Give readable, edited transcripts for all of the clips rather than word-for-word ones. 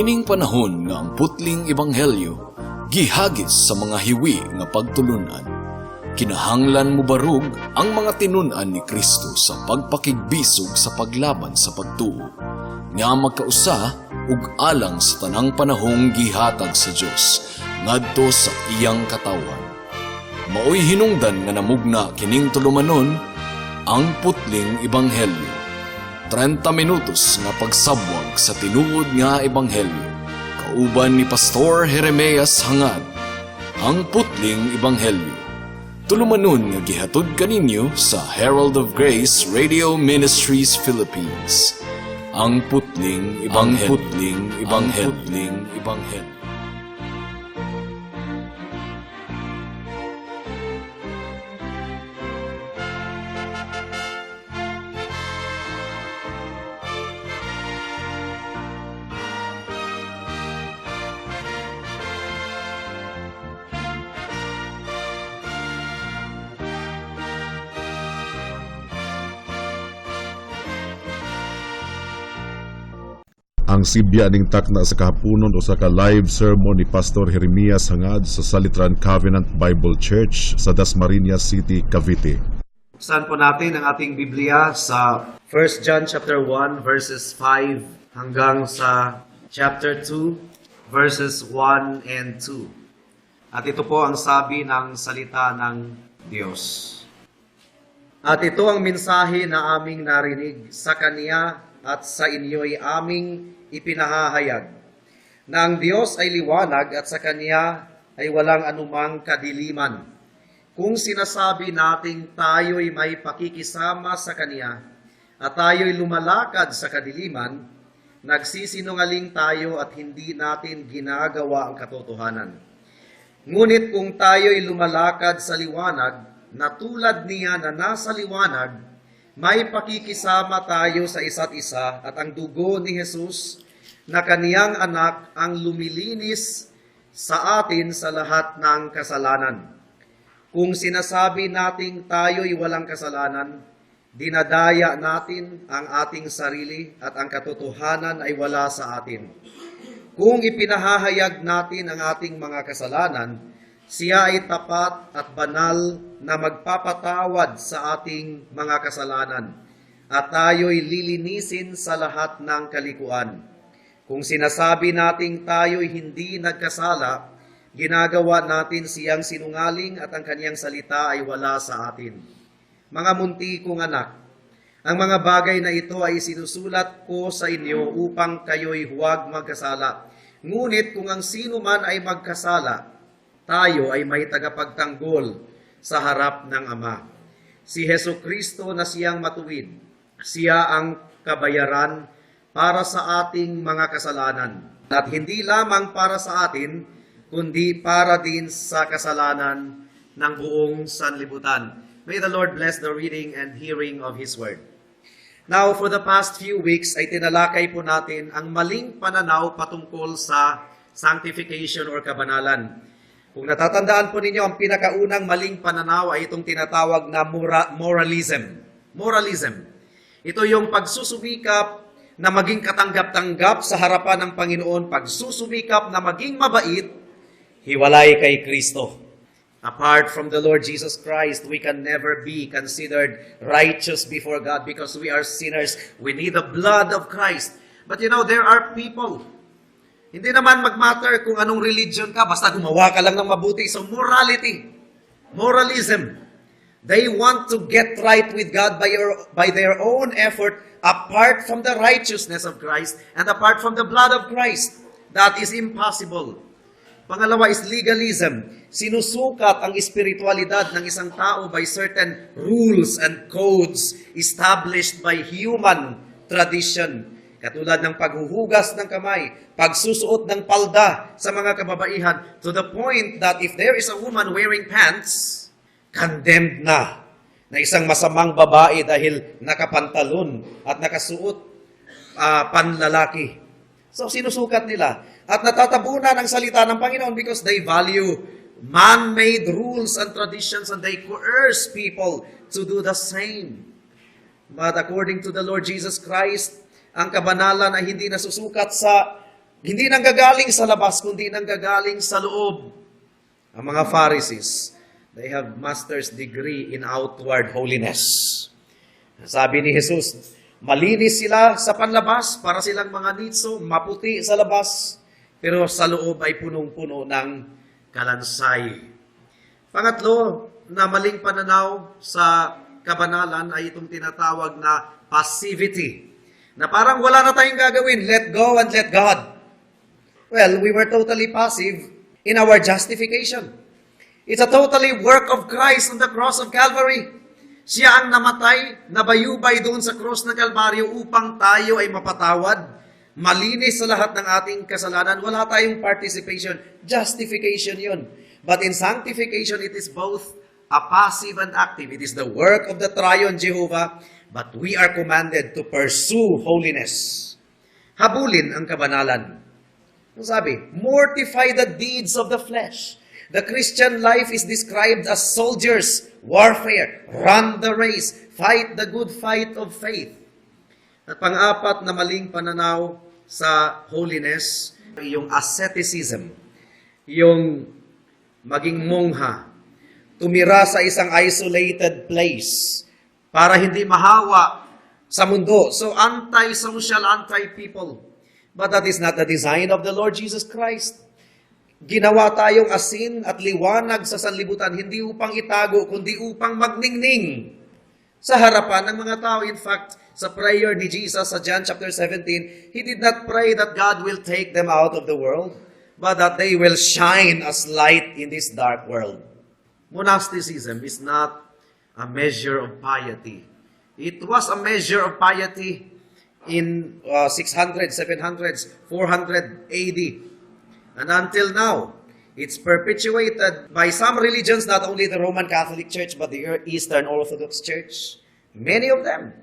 Ining panahon nga ang putling ebanghelyo gihagis sa mga hiwi nga pagtulunan. Kinahanglan mo barug ang mga tinunan ni Kristo sa pagpakigbisog sa paglaban sa pagtuo, nga magkausa ug alang sa tanang panahong gihatag sa Dios ngadto sa iyang katawan. Maoy hinungdan nga namugna kining tulumanon ang putling ebanghelyo. 30 minutos nga pagsabwag sa tinuod nga ebanghelyo. Kauban ni Pastor Jeremias Hangad, ang putling ebanghelyo. Tulumanon nga gihatod kaninyo sa Herald of Grace Radio Ministries Philippines. Ang putling ebanghelyo. Ang putling ebanghelyo. Ang putling ebanghelyo. Ang sibya ning takna sa kahaponon o sa ka-live sermon ni Pastor Jeremias Hangad sa Salitran Covenant Bible Church sa Dasmariñas City, Cavite. Buksan po natin ang ating Biblia sa 1 John chapter 1 verses 5 hanggang sa chapter 2 verses 1 and 2. At ito po ang sabi ng salita ng Diyos. At ito ang mensahe na aming narinig sa Kaniya at sa inyo'y aming ipinahahayag, na ang Diyos ay liwanag at sa Kanya ay walang anumang kadiliman. Kung sinasabi nating tayo'y may pakikisama sa Kanya at tayo'y lumalakad sa kadiliman, nagsisinungaling tayo at hindi natin ginagawa ang katotohanan. Ngunit kung tayo'y lumalakad sa liwanag, na tulad niya na nasa liwanag, may pakikisama tayo sa isa't isa at ang dugo ni Jesus na kaniyang anak ang lumilinis sa atin sa lahat ng kasalanan. Kung sinasabi nating tayo'y walang kasalanan, dinadaya natin ang ating sarili at ang katotohanan ay wala sa atin. Kung ipinahahayag natin ang ating mga kasalanan, siya ay tapat at banal na magpapatawad sa ating mga kasalanan at tayo'y lilinisin sa lahat ng kalikuan. Kung sinasabi nating tayo'y hindi nagkasala, ginagawa natin siyang sinungaling at ang kaniyang salita ay wala sa atin. Mga munti kong anak, ang mga bagay na ito ay sinusulat ko sa inyo upang kayo'y huwag magkasala. Ngunit kung ang sino man ay magkasala, tayo ay may tagapagtanggol sa harap ng Ama. Si Jesucristo na siyang matuwid, siya ang kabayaran para sa ating mga kasalanan. At hindi lamang para sa atin, kundi para din sa kasalanan ng buong sanlibutan. May the Lord bless the reading and hearing of His Word. Now, for the past few weeks ay tinalakay po natin ang maling pananaw patungkol sa sanctification or kabanalan. Kung natatandaan po ninyo, ang pinakaunang maling pananaw ay itong tinatawag na moralism. Moralism. Ito yung pagsusumikap na maging katanggap-tanggap sa harapan ng Panginoon, pagsusumikap na maging mabait, hiwalay kay Kristo. Apart from the Lord Jesus Christ, we can never be considered righteous before God because we are sinners. We need the blood of Christ. But you know, there are people, hindi naman mag-matter kung anong religion ka, basta gumawa ka lang ng mabuti. So morality, moralism, they want to get right with God by their own effort apart from the righteousness of Christ and apart from the blood of Christ. That is impossible. Pangalawa is legalism. Sinusukat ang espiritualidad ng isang tao by certain rules and codes established by human tradition. Katulad ng paghuhugas ng kamay, pagsusuot ng palda sa mga kababaihan, to the point that if there is a woman wearing pants, condemned na isang masamang babae dahil nakapantalon at nakasuot panlalaki. So sinusukat nila. At natatabunan ang salita ng Panginoon because they value man-made rules and traditions and they coerce people to do the same. But according to the Lord Jesus Christ, ang kabanalan ay hindi nasusukat sa Hindi nanggagaling sa labas, kundi nanggagaling sa loob. Ang mga Pharisees, they have master's degree in outward holiness. Sabi ni Jesus, malinis sila sa panlabas, para silang mga nitso, maputi sa labas, pero sa loob ay punong-puno ng kalansay. Pangatlo, na maling pananaw sa kabanalan ay itong tinatawag na passivity. Na parang wala na tayong gagawin, let go and let God. Well, we were totally passive in our justification. It's a totally work of Christ on the cross of Calvary. Siya ang namatay, nabayubay doon sa cross ng Kalbaryo upang tayo ay mapatawad, malinis sa lahat ng ating kasalanan. Wala tayong participation. Justification yun. But in sanctification, it is both a passive and active. It is the work of the triune Jehovah, but we are commanded to pursue holiness. Habulin ang kabanalan. Ang sabi, mortify the deeds of the flesh. The Christian life is described as soldiers, warfare, run the race, fight the good fight of faith. At pang-apat na maling pananaw sa holiness, yung asceticism, yung maging mongha, tumira sa isang isolated place para hindi mahawa sa mundo. So anti-social, anti-people. But that is not the design of the Lord Jesus Christ. Ginawa tayong asin at liwanag sa sanlibutan, hindi upang itago, kundi upang magningning sa harapan ng mga tao. In fact, sa prayer ni Jesus sa John chapter 17, He did not pray that God will take them out of the world, but that they will shine as light in this dark world. Monasticism is not a measure of piety. It was a measure of piety in 600, 700s, 400 AD. And until now, it's perpetuated by some religions, not only the Roman Catholic Church, but the Eastern Orthodox Church. Many of them,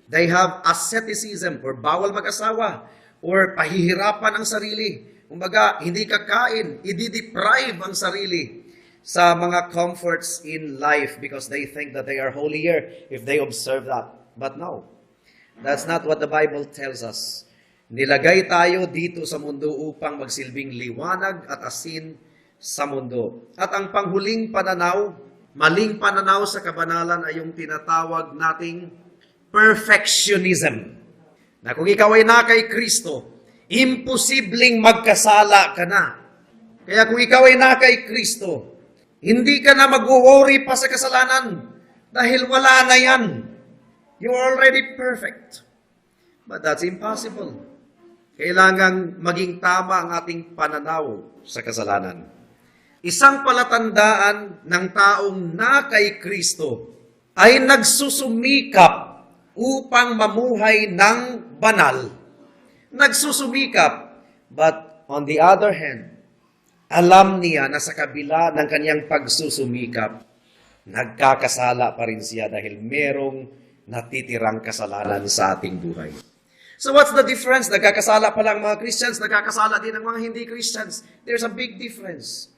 they have asceticism or bawal mag-asawa or pahihirapan ang sarili. Kumbaga, hindi kakain, i-deprive ang sarili sa mga comforts in life because they think that they are holier if they observe that. But no. That's not what the Bible tells us. Nilagay tayo dito sa mundo upang magsilbing liwanag at asin sa mundo. At ang panghuling pananaw, maling pananaw sa kabanalan ay yung tinatawag nating perfectionism. Na kung ikaw ay na kay Kristo, imposibleng magkasala ka na. Kaya kung ikaw ay na kay Kristo, hindi ka na mag-worry pa sa kasalanan dahil wala na yan. You're already perfect. But that's impossible. Kailangang maging tama ang ating pananaw sa kasalanan. Isang palatandaan ng taong na kay Kristo ay nagsusumikap upang mamuhay ng banal. Nagsusumikap, but on the other hand, alam niya na sa kabila ng kanyang pagsusumikap, nagkakasala pa rin siya dahil merong natitirang kasalanan sa ating buhay. So what's the difference? Nagkakasala pa lang mga Christians, nagkakasala din ang mga hindi Christians. There's a big difference.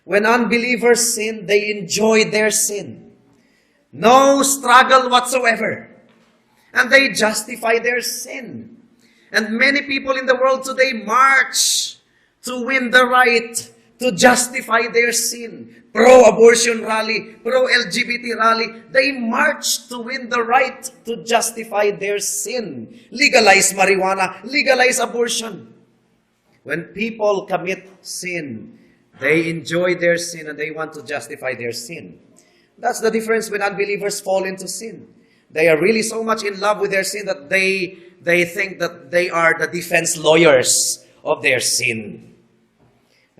When unbelievers sin, they enjoy their sin. No struggle whatsoever. And they justify their sin. And many people in the world today march to win the right to justify their sin. Pro-abortion rally, pro-LGBT rally, they march to win the right to justify their sin. Legalize marijuana, legalize abortion. When people commit sin, they enjoy their sin and they want to justify their sin. That's the difference when unbelievers fall into sin. They are really so much in love with their sin that they think that they are the defense lawyers of their sin.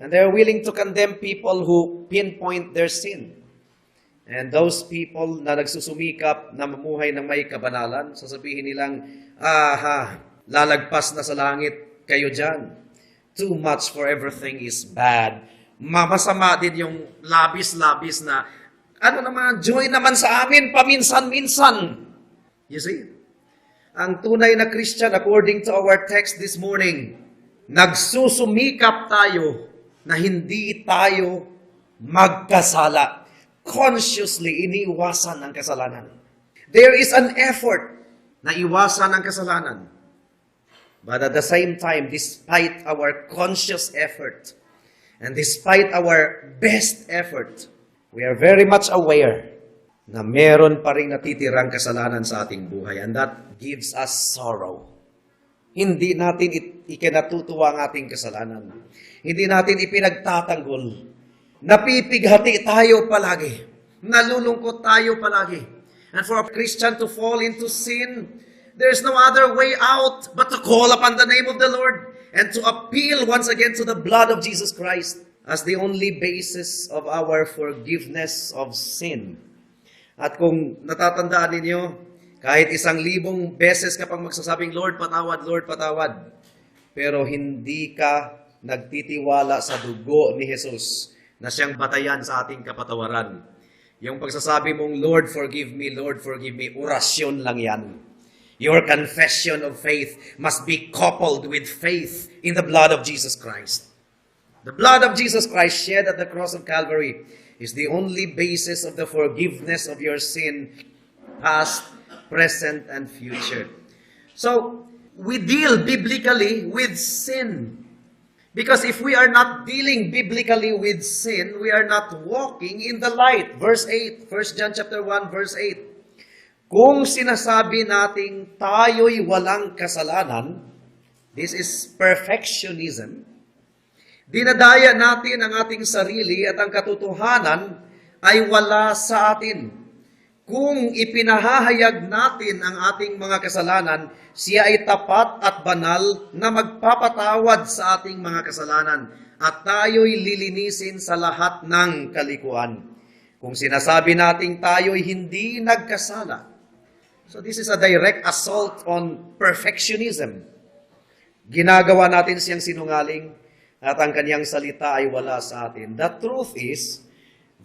And they're willing to condemn people who pinpoint their sin. And those people na nagsusumikap na mamuhay ng may kabanalan, sasabihin nilang, lalagpas na sa langit kayo dyan. Too much for everything is bad. Masama din yung labis-labis na, joy naman sa amin, paminsan-minsan. You see? Ang tunay na Christian, according to our text this morning, nagsusumikap tayo na hindi tayo magkasala. Consciously, iniiwasan ang kasalanan. There is an effort na iwasan ang kasalanan. But at the same time, despite our conscious effort, and despite our best effort, we are very much aware na meron pa rin natitirang kasalanan sa ating buhay, and that gives us sorrow. Hindi natin ikinatutuwa ang ating kasalanan. Hindi natin ipinagtatanggol. Napipighati tayo palagi. Nalulungkot tayo palagi. And for a Christian to fall into sin, there is no other way out but to call upon the name of the Lord and to appeal once again to the blood of Jesus Christ as the only basis of our forgiveness of sin. At kung natatandaan ninyo, kahit 1,000 beses ka pang magsasabing, Lord, patawad, pero hindi ka nagtitiwala sa dugo ni Jesus na siyang batayan sa ating kapatawaran. Yung pagsasabi mong, Lord, forgive me, orasyon lang yan. Your confession of faith must be coupled with faith in the blood of Jesus Christ. The blood of Jesus Christ shed at the cross of Calvary is the only basis of the forgiveness of your sin, past, present, and future. So, we deal biblically with sin. Because if we are not dealing biblically with sin, we are not walking in the light. Verse 8, 1 John chapter 1, verse 8. Kung sinasabi nating tayo'y walang kasalanan, this is perfectionism. Dinadaya natin ang ating sarili at ang katotohanan ay wala sa atin. Kung ipinahahayag natin ang ating mga kasalanan, siya ay tapat at banal na magpapatawad sa ating mga kasalanan at tayo'y lilinisin sa lahat ng kalikuan. Kung sinasabi nating tayo'y hindi nagkasala. So this is a direct assault on perfectionism. Ginagawa natin siyang sinungaling at ang kanyang salita ay wala sa atin. The truth is,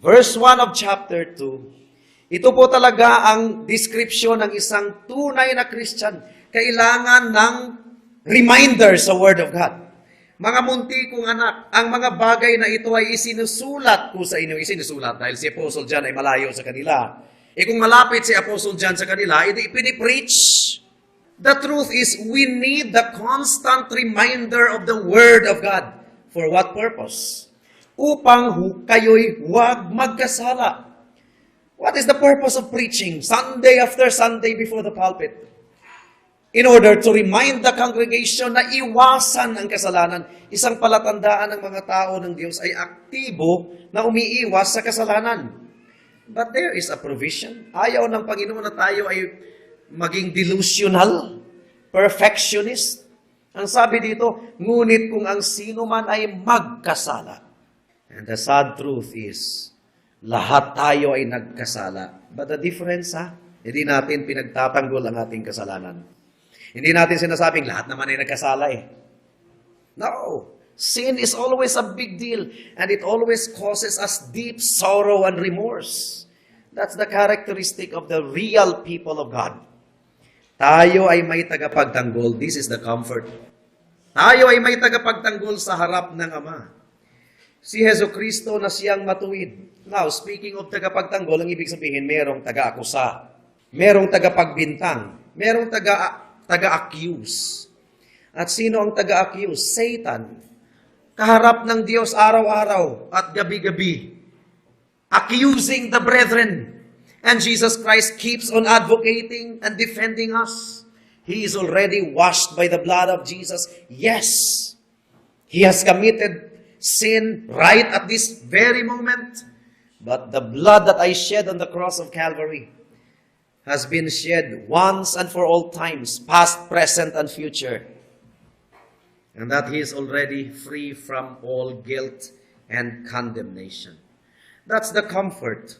verse 1 of chapter 2, ito po talaga ang description ng isang tunay na Christian. Kailangan ng reminder sa Word of God. Mga munti kong anak, ang mga bagay na ito ay isinusulat ko sa inyo. Isinusulat dahil si Apostle John ay malayo sa kanila. Kung malapit si Apostle John sa kanila, ito ipinipreach. The truth is, we need the constant reminder of the Word of God. For what purpose? Upang kayo'y huwag magkasala. What is the purpose of preaching Sunday after Sunday before the pulpit? In order to remind the congregation na iwasan ang kasalanan. Isang palatandaan ng mga tao ng Diyos ay aktibo na umiiwas sa kasalanan. But there is a provision. Ayaw ng Panginoon na tayo ay maging delusional, perfectionist. Ang sabi dito, ngunit kung ang sino man ay magkasala. And the sad truth is, lahat tayo ay nagkasala. But the difference, hindi natin pinagtatanggol ang ating kasalanan. Hindi natin sinasabing lahat naman ay nagkasala No. Sin is always a big deal and it always causes us deep sorrow and remorse. That's the characteristic of the real people of God. Tayo ay may tagapagtanggol. This is the comfort. Tayo ay may tagapagtanggol sa harap ng Ama. Si Jesucristo na siyang matuwid. Now, speaking of tagapagtanggol, ang ibig sabihin, merong taga-akusa, merong tagapagbintang, merong taga-accuse. At sino ang taga-accuse? Satan. Kaharap ng Diyos araw-araw at gabi-gabi, accusing the brethren. And Jesus Christ keeps on advocating and defending us. He is already washed by the blood of Jesus. Yes, he has committed sin right at this very moment. But the blood that I shed on the cross of Calvary has been shed once and for all times, past, present, and future. And that he is already free from all guilt and condemnation. That's the comfort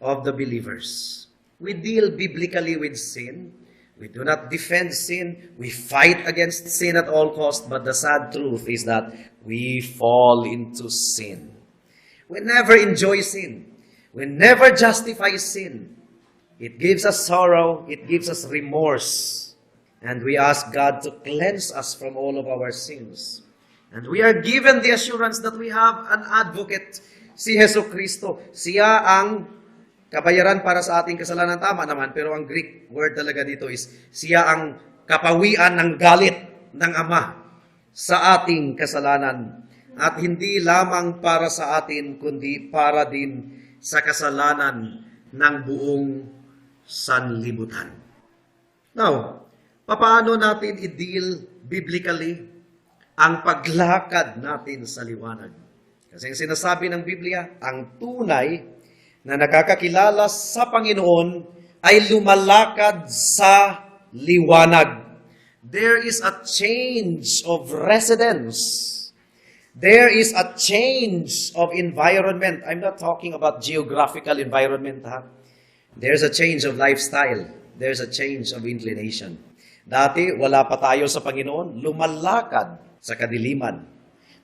of the believers. We deal biblically with sin. We do not defend sin. We fight against sin at all costs. But the sad truth is that we fall into sin. We never enjoy sin. We never justify sin. It gives us sorrow. It gives us remorse. And we ask God to cleanse us from all of our sins. And we are given the assurance that we have an advocate, si Jesucristo. Siya ang kabayaran para sa ating kasalanan. Tama naman, pero ang Greek word talaga dito is, siya ang kapawian ng galit ng Ama sa ating kasalanan at hindi lamang para sa atin kundi para din sa kasalanan ng buong sanlibutan. Now, paano natin i-deal biblically ang paglakad natin sa liwanag? Kasi ang sinasabi ng Biblia, ang tunay na nakakakilala sa Panginoon ay lumalakad sa liwanag. There is a change of residence. There is a change of environment. I'm not talking about geographical environment. There's a change of lifestyle. There's a change of inclination. Dati, wala pa tayo sa Panginoon, lumalakad sa kadiliman.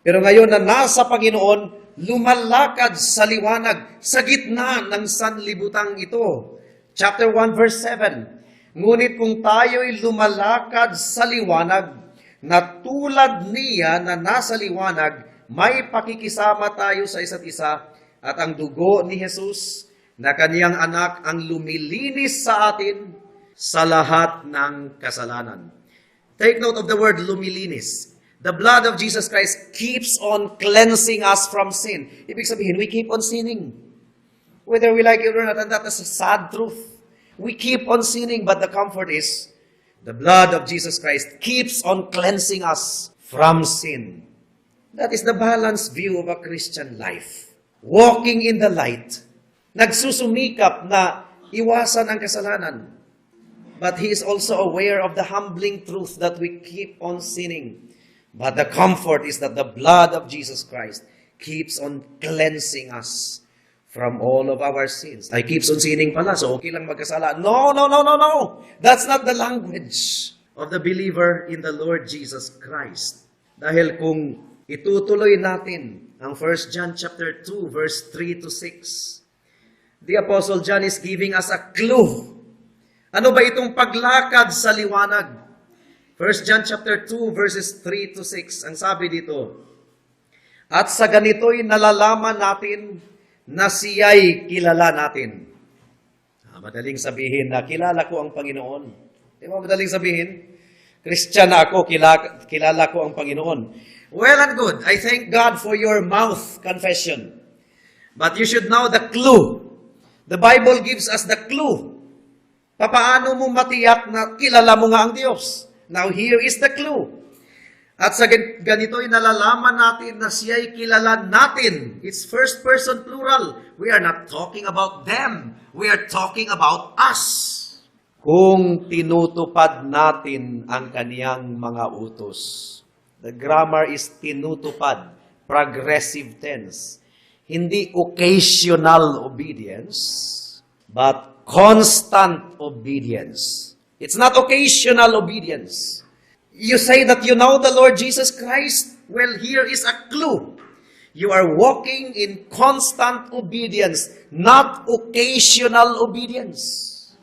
Pero ngayon na nasa Panginoon, lumalakad sa liwanag, sa gitna ng sanlibutang ito. Chapter 1, verse 7. Ngunit kung tayo'y lumalakad sa liwanag, na tulad niya na nasa liwanag, may pakikisama tayo sa isa't isa, at ang dugo ni Jesus na kaniyang anak ang lumilinis sa atin sa lahat ng kasalanan. Take note of the word lumilinis. The blood of Jesus Christ keeps on cleansing us from sin. Ibig sabihin, we keep on sinning. Whether we like it or not, and that is a sad truth. We keep on sinning, but the comfort is the blood of Jesus Christ keeps on cleansing us from sin. That is the balanced view of a Christian life. Walking in the light. Nagsusumikap na iwasan ang kasalanan. But he is also aware of the humbling truth that we keep on sinning. But the comfort is that the blood of Jesus Christ keeps on cleansing us from all of our sins. Ay, keeps on sinning pala, so okay lang magkasala. No. That's not the language of the believer in the Lord Jesus Christ. Dahil kung itutuloy natin ang 1 John chapter 2, verse 3 to 6, the Apostle John is giving us a clue. Ano ba itong paglakad sa liwanag? 1 John chapter 2, verses 3 to 6, ang sabi dito, at sa ganito'y nalalaman natin na siya'y kilala natin. Madaling sabihin na kilala ko ang Panginoon. Di ba madaling sabihin? Christian na ako, kilala ko ang Panginoon. Well and good. I thank God for your mouth confession. But you should know the clue. The Bible gives us the clue. Papaano mo matiyak na kilala mo nga ang Diyos? Now here is the clue. At sa ganito'y nalalaman natin na siya'y kilala natin. It's first person plural. We are not talking about them. We are talking about us. Kung tinutupad natin ang kaniyang mga utos. The grammar is tinutupad, progressive tense. Hindi occasional obedience, but constant obedience. It's not occasional obedience. You say that you know the Lord Jesus Christ? Well, here is a clue. You are walking in constant obedience, not occasional obedience.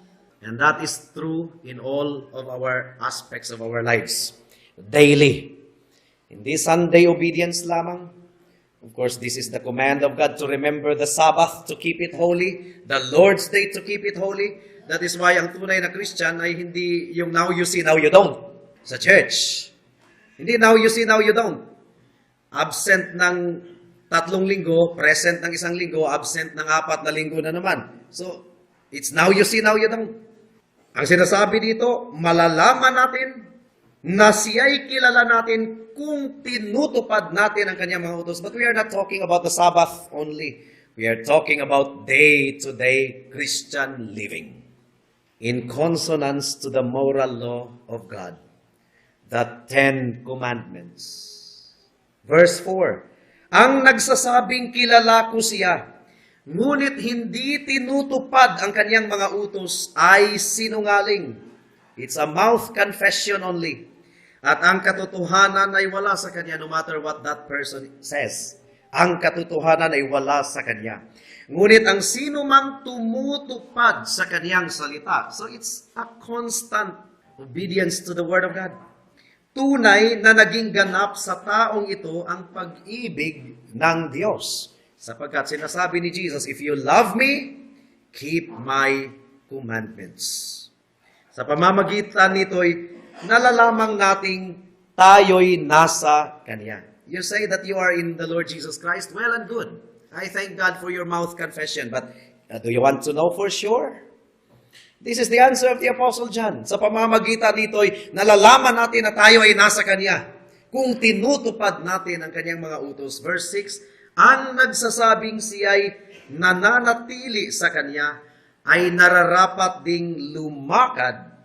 And that is true in all of our aspects of our lives. Daily. Hindi Sunday obedience lamang. Of course, this is the command of God to remember the Sabbath, to keep it holy, the Lord's Day to keep it holy. That is why ang tunay na Christian ay hindi yung now you see, now you don't. Sa church. Hindi now you see, now you don't. Absent ng 3 linggo, present ng 1 linggo, absent ng 4 na linggo na naman. So, it's now you see, now you don't. Ang sinasabi dito, malalaman natin na siya'y kilala natin kung tinutupad natin ang kanyang mga utos. But we are not talking about the Sabbath only. We are talking about day-to-day Christian living in consonance to the moral law of God. The 10 Commandments. Verse 4, ang nagsasabing kilala ko siya, ngunit hindi tinutupad ang kanyang mga utos ay sinungaling. It's a mouth confession only. At ang katotohanan ay wala sa kanya no matter what that person says. Ang katotohanan ay wala sa kanya. Ngunit ang sino mang tumutupad sa kanyang salita. So it's a constant obedience to the Word of God. Tunay na naging ganap sa taong ito ang pag-ibig ng Diyos. Sapagkat sinasabi ni Jesus, if you love me, keep my commandments. Sa pamamagitan nito'y nalalamang nating tayo'y nasa Kanya. You say that you are in the Lord Jesus Christ, well and good. I thank God for your mouth confession, but do you want to know for sure? This is the answer of the Apostle John. Sa pamamagitan nito'y nalalaman natin na tayo ay nasa Kanya kung tinutupad natin ang Kanyang mga utos. Verse 6, ang nagsasabing siya'y nananatili sa Kanya ay nararapat ding lumakad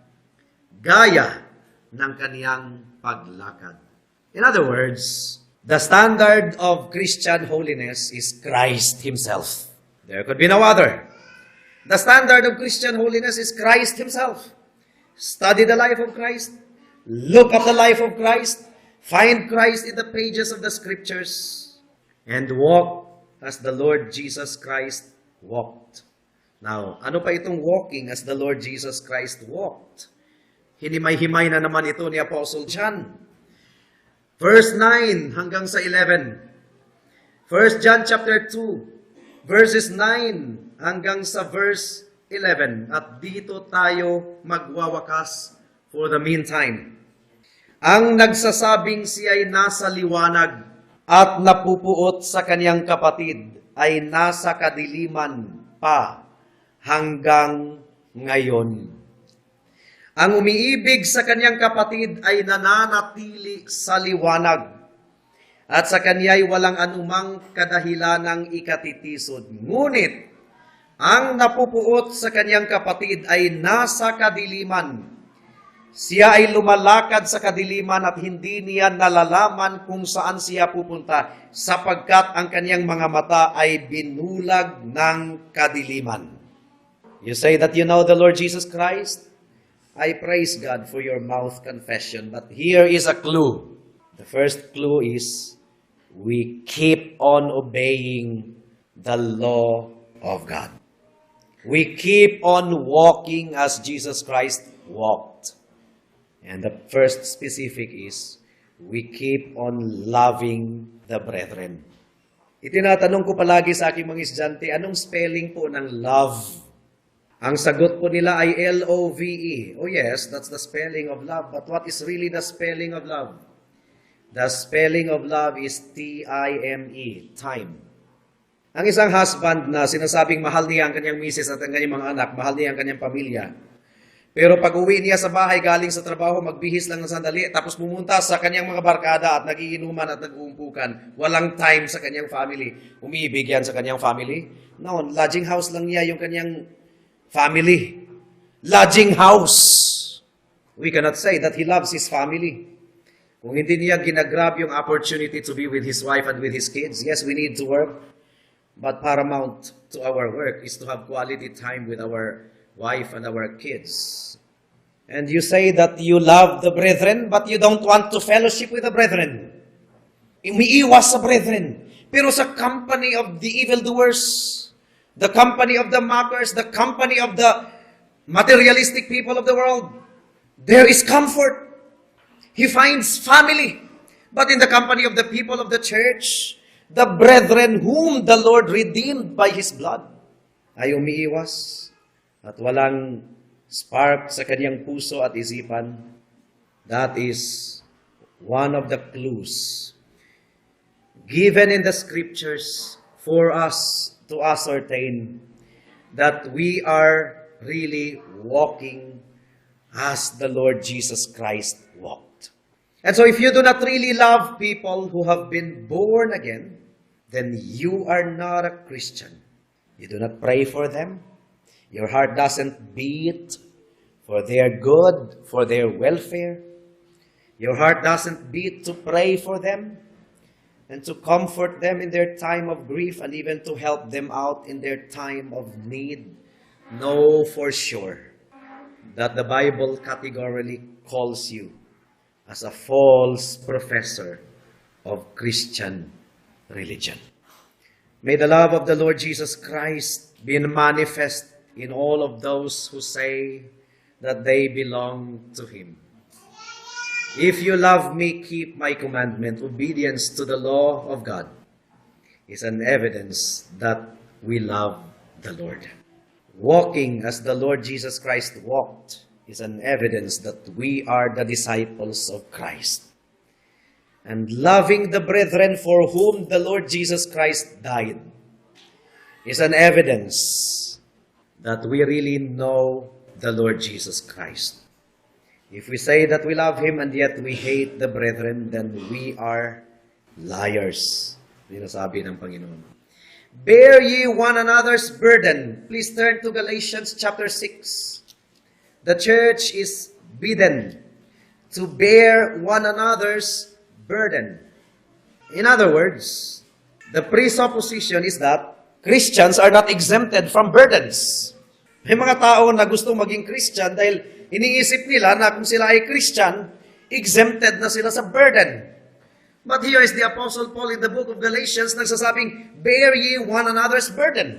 gaya ng Kaniyang paglakad. In other words, the standard of Christian holiness is Christ Himself. There could be no other. The standard of Christian holiness is Christ Himself. Study the life of Christ. Look at the life of Christ. Find Christ in the pages of the Scriptures. And walk as the Lord Jesus Christ walked. Now, ano pa itong walking as the Lord Jesus Christ walked? Hinimay-himay na naman ito ni Apostle John. Verse 9 hanggang sa 11. 1 John chapter 2, verses 9 hanggang sa verse 11. At dito tayo magwawakas for the meantime. Ang nagsasabing siya'y nasa liwanag at napupuot sa kanyang kapatid ay nasa kadiliman pa hanggang ngayon. Ang umiibig sa kanyang kapatid ay nananatili sa liwanag at sa kanya'y walang anumang kadahilanang ikatitisod. Ngunit, ang napupuot sa kanyang kapatid ay nasa kadiliman. Siya ay lumalakad sa kadiliman at hindi niya nalalaman kung saan siya pupunta sapagkat ang kanyang mga mata ay binulag ng kadiliman. You say that you know the Lord Jesus Christ? I praise God for your mouth confession, but here is a clue. The first clue is we keep on obeying the law of God. We keep on walking as Jesus Christ walked. And the first specific is we keep on loving the brethren. Itinatanong ko palagi sa aking mga estudyante, anong spelling po ng love? Ang sagot po nila ay L-O-V-E. Oh yes, that's the spelling of love. But what is really the spelling of love? The spelling of love is T-I-M-E, time. Ang isang husband na sinasabing mahal niya ang kanyang misis at ang kanyang mga anak, mahal niya ang kanyang pamilya. Pero pag uwi niya sa bahay galing sa trabaho, magbihis lang ng sandali, tapos pumunta sa kanyang mga barkada at nagiinuman at nag-uumpukan. Walang time sa kanyang family. Umiibig yan sa kanyang family? No, lodging house lang niya yung kanyang family. Lodging house. We cannot say that he loves his family. Kung hindi niya ginagrab yung opportunity to be with his wife and with his kids, yes, we need to work. But paramount to our work is to have quality time with our wife and our kids. And you say that you love the brethren, but you don't want to fellowship with the brethren. Umiiwas sa brethren. Pero sa company of the evildoers, the company of the mockers, the company of the materialistic people of the world, there is comfort. He finds family. But in the company of the people of the church, the brethren whom the Lord redeemed by His blood, ay umiiwas at walang spark sa kanyang puso at isipan. That is one of the clues given in the Scriptures for us to ascertain that we are really walking as the Lord Jesus Christ walked. And so if you do not really love people who have been born again, then you are not a Christian. You do not pray for them. Your heart doesn't beat for their good, for their welfare. Your heart doesn't beat to pray for them and to comfort them in their time of grief and even to help them out in their time of need. Know for sure that the Bible categorically calls you as a false professor of Christian religion. May the love of the Lord Jesus Christ be manifest in all of those who say that they belong to Him. If you love me, keep my commandment. Obedience to the law of God is an evidence that we love the Lord. Walking as the Lord Jesus Christ walked is an evidence that we are the disciples of Christ. and loving the brethren for whom the Lord Jesus Christ died is an evidence that we really know the Lord Jesus Christ. If we say that we love Him and yet we hate the brethren, then we are liars. Sinasabi ng Panginoon. Bear ye one another's burden. Please turn to Galatians chapter 6. The church is bidden to bear one another's burden. In other words, the presupposition is that Christians are not exempted from burdens. May mga tao na gusto maging Christian dahil iniisip nila na kung sila ay Christian, exempted na sila sa burden. But here is the Apostle Paul in the book of Galatians nagsasabing, bear ye one another's burden.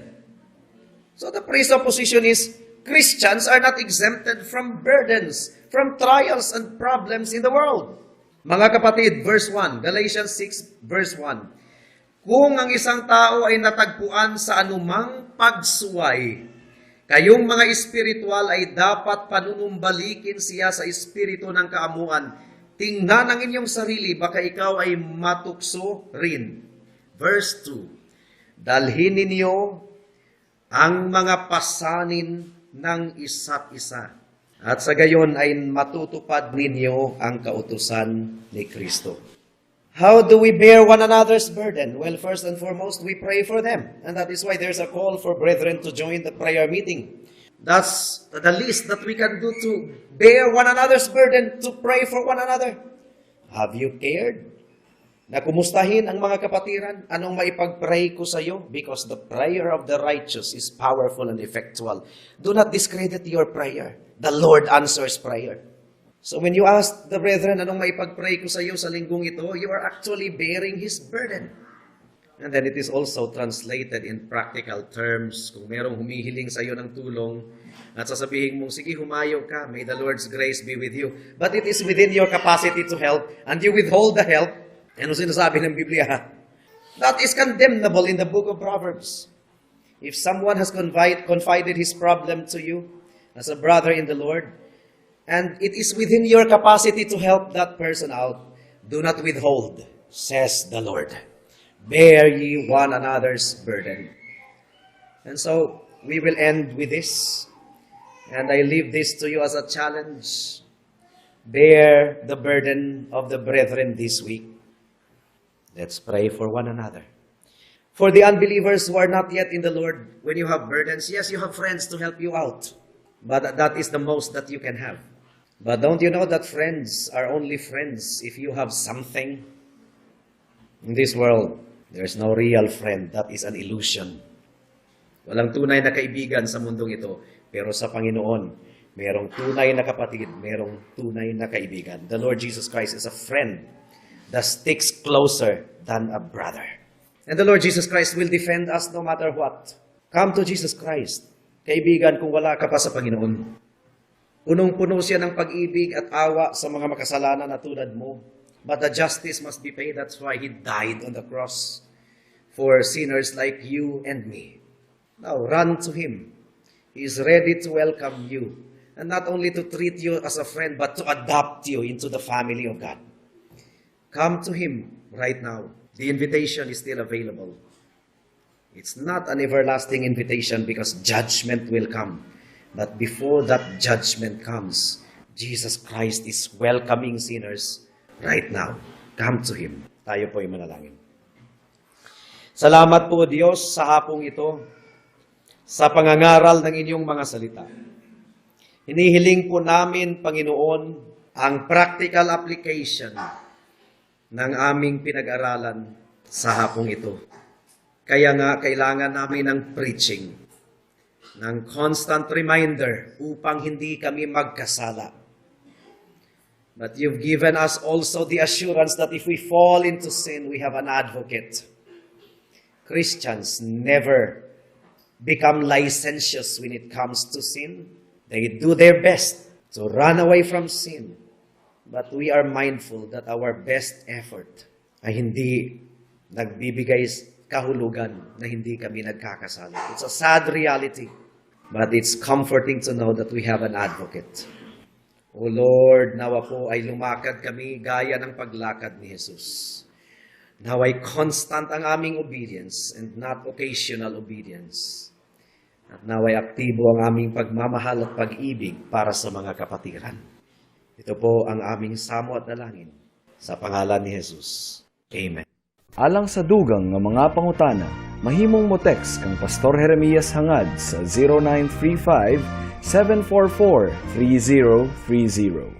So the presupposition is, Christians are not exempted from burdens, from trials and problems in the world. Mga kapatid, verse 1, Galatians 6, verse 1. Kung ang isang tao ay natagpuan sa anumang pagsuway, kayong mga espiritual ay dapat panunumbalikin siya sa espiritu ng kaamuan. Tingnan ang inyong sarili, baka ikaw ay matukso rin. Verse 2. Dalhin ninyo ang mga pasanin ng isa't isa. At sa gayon ay matutupad ninyo ang kautusan ni Kristo. How do we bear one another's burden? Well, first and foremost, we pray for them. And that is why there's a call for brethren to join the prayer meeting. That's the least that we can do to bear one another's burden, to pray for one another. Have you cared? Na kumustahin ang mga kapatiran? Anong maipag-pray ko sa iyo? Because the prayer of the righteous is powerful and effectual. Do not discredit your prayer. The Lord answers prayer. So when you ask the brethren, anong maipag-pray ko sa iyo sa linggong ito, you are actually bearing His burden. And then it is also translated in practical terms. Kung merong humihiling sa iyo ng tulong, at sasabihin mong, sige, humayo ka, may the Lord's grace be with you. But it is within your capacity to help, and you withhold the help. Ano sinasabi ng Biblia? That is condemnable in the book of Proverbs. If someone has confided his problem to you, as a brother in the Lord, and it is within your capacity to help that person out, do not withhold, says the Lord. Bear ye one another's burden. And so, we will end with this. And I leave this to you as a challenge. Bear the burden of the brethren this week. Let's pray for one another. For the unbelievers who are not yet in the Lord, when you have burdens, yes, you have friends to help you out. But that is the most that you can have. But don't you know that friends are only friends if you have something? In this world, there's no real friend. That is an illusion. Walang tunay na kaibigan sa mundong ito. Pero sa Panginoon, merong tunay na kapatid, merong tunay na kaibigan. The Lord Jesus Christ is a friend that sticks closer than a brother. And the Lord Jesus Christ will defend us no matter what. Come to Jesus Christ. Kaibigan, kung wala ka pa sa Panginoon. Punong-puno siya ng pag-ibig at awa sa mga makasalanan na tulad mo. But the justice must be paid. That's why He died on the cross for sinners like you and me. Now, run to Him. He is ready to welcome you. And not only to treat you as a friend, but to adopt you into the family of God. Come to Him right now. The invitation is still available. It's not an everlasting invitation because judgment will come. But before that judgment comes, Jesus Christ is welcoming sinners right now. Come to Him. Tayo po ay manalangin. Salamat po, Diyos, sa hapong ito, sa pangangaral ng inyong mga salita. Hinihiling po namin, Panginoon, ang practical application ng aming pinag-aralan sa hapong ito. Kaya nga, kailangan namin ng preaching, ng constant reminder upang hindi kami magkasala. But you've given us also the assurance that if we fall into sin, we have an advocate. Christians never become licentious when it comes to sin. They do their best to run away from sin. But we are mindful that our best effort ay hindi nagbibigay kahulugan na hindi kami nagkakasala. It's a sad reality, but it's comforting to know that we have an advocate. O Lord, nawa po ay lumakad kami gaya ng paglakad ni Jesus. Naway constant ang aming obedience and not occasional obedience. At naway aktibo ang aming pagmamahal at pag-ibig para sa mga kapatiran. Ito po ang aming samo at dalangin sa pangalan ni Jesus. Amen. Alang sa dugang nga mga pangutana, mahimong mo text kang Pastor Jeremias hangad sa 0935 744 3030.